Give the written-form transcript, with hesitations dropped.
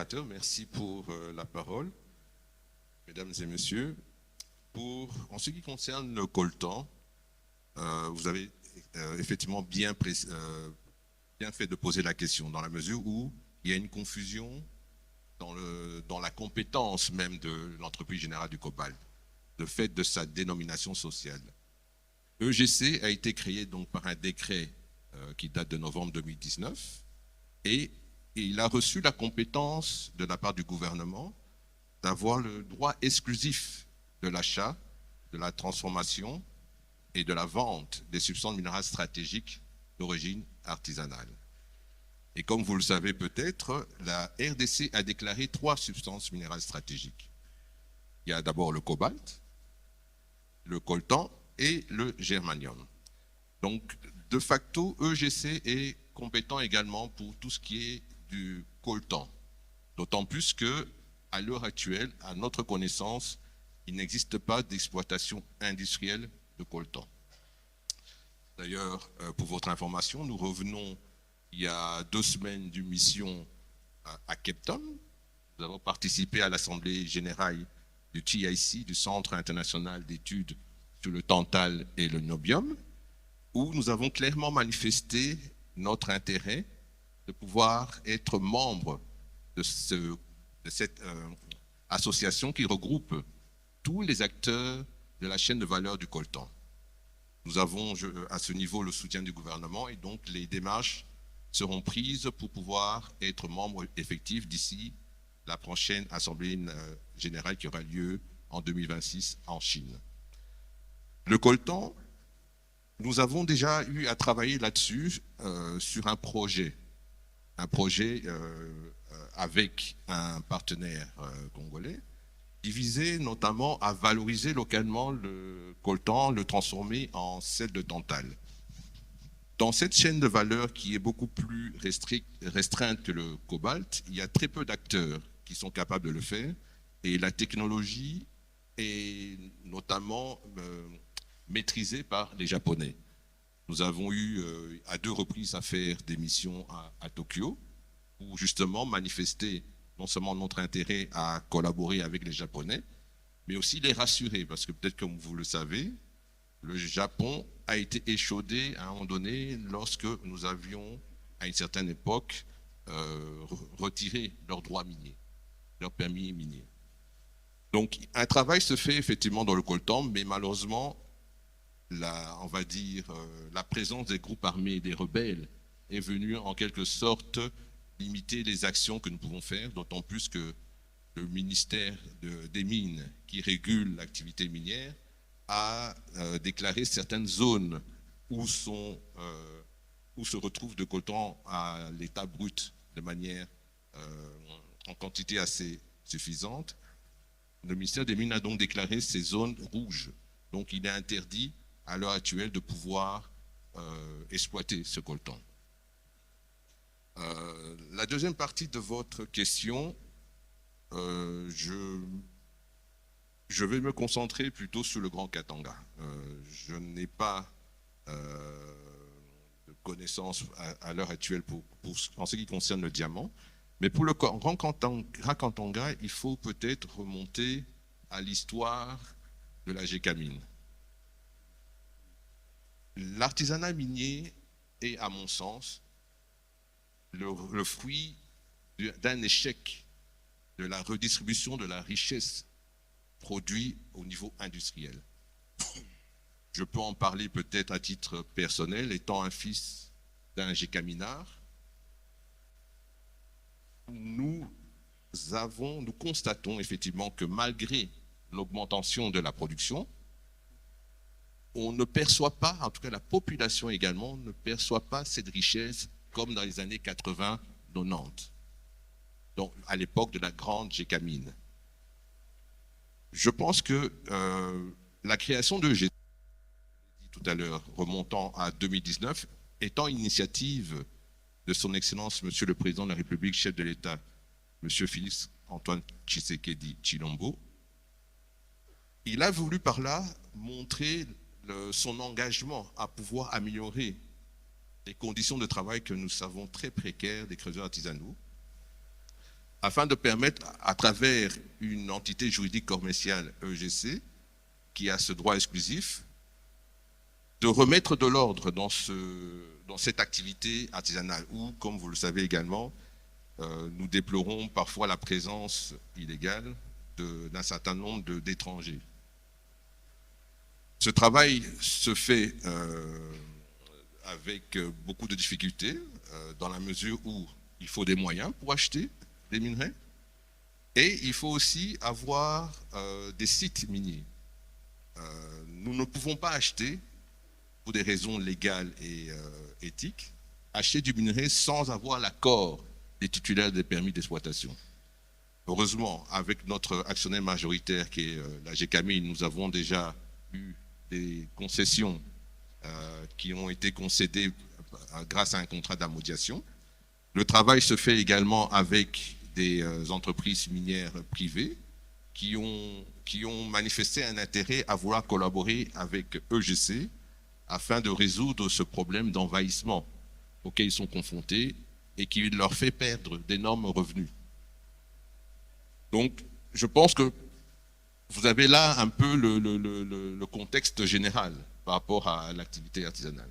modérateur, merci pour la parole. Mesdames et messieurs, en ce qui concerne le coltan, vous avez effectivement bien fait de poser la question, dans la mesure où il y a une confusion dans la compétence même de l'entreprise générale du cobalt, de fait de sa dénomination sociale. EGC a été créé donc par un décret qui date de novembre 2019 et il a reçu la compétence de la part du gouvernement d'avoir le droit exclusif de l'achat, de la transformation et de la vente des substances minérales stratégiques d'origine artisanale. Et comme vous le savez peut-être, la RDC a déclaré 3 substances minérales stratégiques. Il y a d'abord le cobalt, le coltan et le germanium. Donc, de facto, EGC est compétent également pour tout ce qui est du coltan. D'autant plus qu'à l'heure actuelle, à notre connaissance, il n'existe pas d'exploitation industrielle de coltan. D'ailleurs, pour votre information, nous revenons il y a 2 semaines d'une mission à Cape Town. Nous avons participé à l'Assemblée générale du TIC, du Centre international d'études sur le tantal et le niobium, où nous avons clairement manifesté notre intérêt de pouvoir être membre de cette association qui regroupe tous les acteurs de la chaîne de valeur du coltan. Nous avons à ce niveau le soutien du gouvernement et donc les démarches seront prises pour pouvoir être membre effectif d'ici la prochaine Assemblée générale qui aura lieu en 2026 en Chine. Le coltan, nous avons déjà eu à travailler là-dessus sur un projet avec un partenaire congolais qui visait notamment à valoriser localement le coltan, le transformer en sel de tantal. Dans cette chaîne de valeur qui est beaucoup plus restreinte que le cobalt, il y a très peu d'acteurs qui sont capables de le faire et la technologie est notamment maîtrisée par les Japonais. Nous avons eu à 2 reprises à faire des missions à Tokyo pour justement manifester non seulement notre intérêt à collaborer avec les Japonais, mais aussi les rassurer, parce que peut-être comme vous le savez, le Japon a été échaudé à un moment donné lorsque nous avions, à une certaine époque, retiré leurs droits miniers, leurs permis miniers. Donc un travail se fait effectivement dans le coltan, mais malheureusement, on va dire, la présence des groupes armés et des rebelles est venue en quelque sorte limiter les actions que nous pouvons faire, d'autant plus que le ministère des Mines, qui régule l'activité minière, a déclaré certaines zones où se retrouve de coltan à l'état brut de manière en quantité assez suffisante. Le ministère des Mines a donc déclaré ces zones rouges. Donc il est interdit à l'heure actuelle de pouvoir exploiter ce coltan. La deuxième partie de votre question, je vais me concentrer plutôt sur le Grand Katanga. Je n'ai pas de connaissances à l'heure actuelle en ce qui concerne le diamant, mais pour le Grand Katanga, il faut peut-être remonter à l'histoire de la Gécamine. L'artisanat minier est, à mon sens, le fruit d'un échec de la redistribution de la richesse produite au niveau industriel. Je peux en parler peut-être à titre personnel, étant un fils d'un gécaminard. Nous constatons effectivement que malgré l'augmentation de la production, on ne perçoit pas, en tout cas la population également, ne perçoit pas cette richesse comme dans les années 80-90, donc à l'époque de la grande Gécamine. Je pense que la création de GC, tout à l'heure, remontant à 2019, étant une initiative de son Excellence, Monsieur le Président de la République, chef de l'État, Monsieur Félix Antoine Tshisekedi Tshilombo, il a voulu par là montrer son engagement à pouvoir améliorer les conditions de travail que nous savons très précaires des creuseurs artisanaux, afin de permettre, à travers une entité juridique commerciale EGC, qui a ce droit exclusif, de remettre de l'ordre dans cette activité artisanale, où, comme vous le savez également, nous déplorons parfois la présence illégale d'un certain nombre d'étrangers. Ce travail se fait avec beaucoup de difficultés, dans la mesure où il faut des moyens pour acheter des minerais, et il faut aussi avoir des sites miniers. Nous ne pouvons pas acheter, pour des raisons légales et éthiques, acheter du minerai sans avoir l'accord des titulaires des permis d'exploitation. Heureusement, avec notre actionnaire majoritaire qui est la GECAMI, nous avons déjà eu des concessions qui ont été concédées grâce à un contrat d'amodiation. Le travail se fait également avec des entreprises minières privées qui ont manifesté un intérêt à vouloir collaborer avec EGC afin de résoudre ce problème d'envahissement auquel ils sont confrontés et qui leur fait perdre d'énormes revenus. Donc, je pense que vous avez là un peu le contexte général par rapport à l'activité artisanale.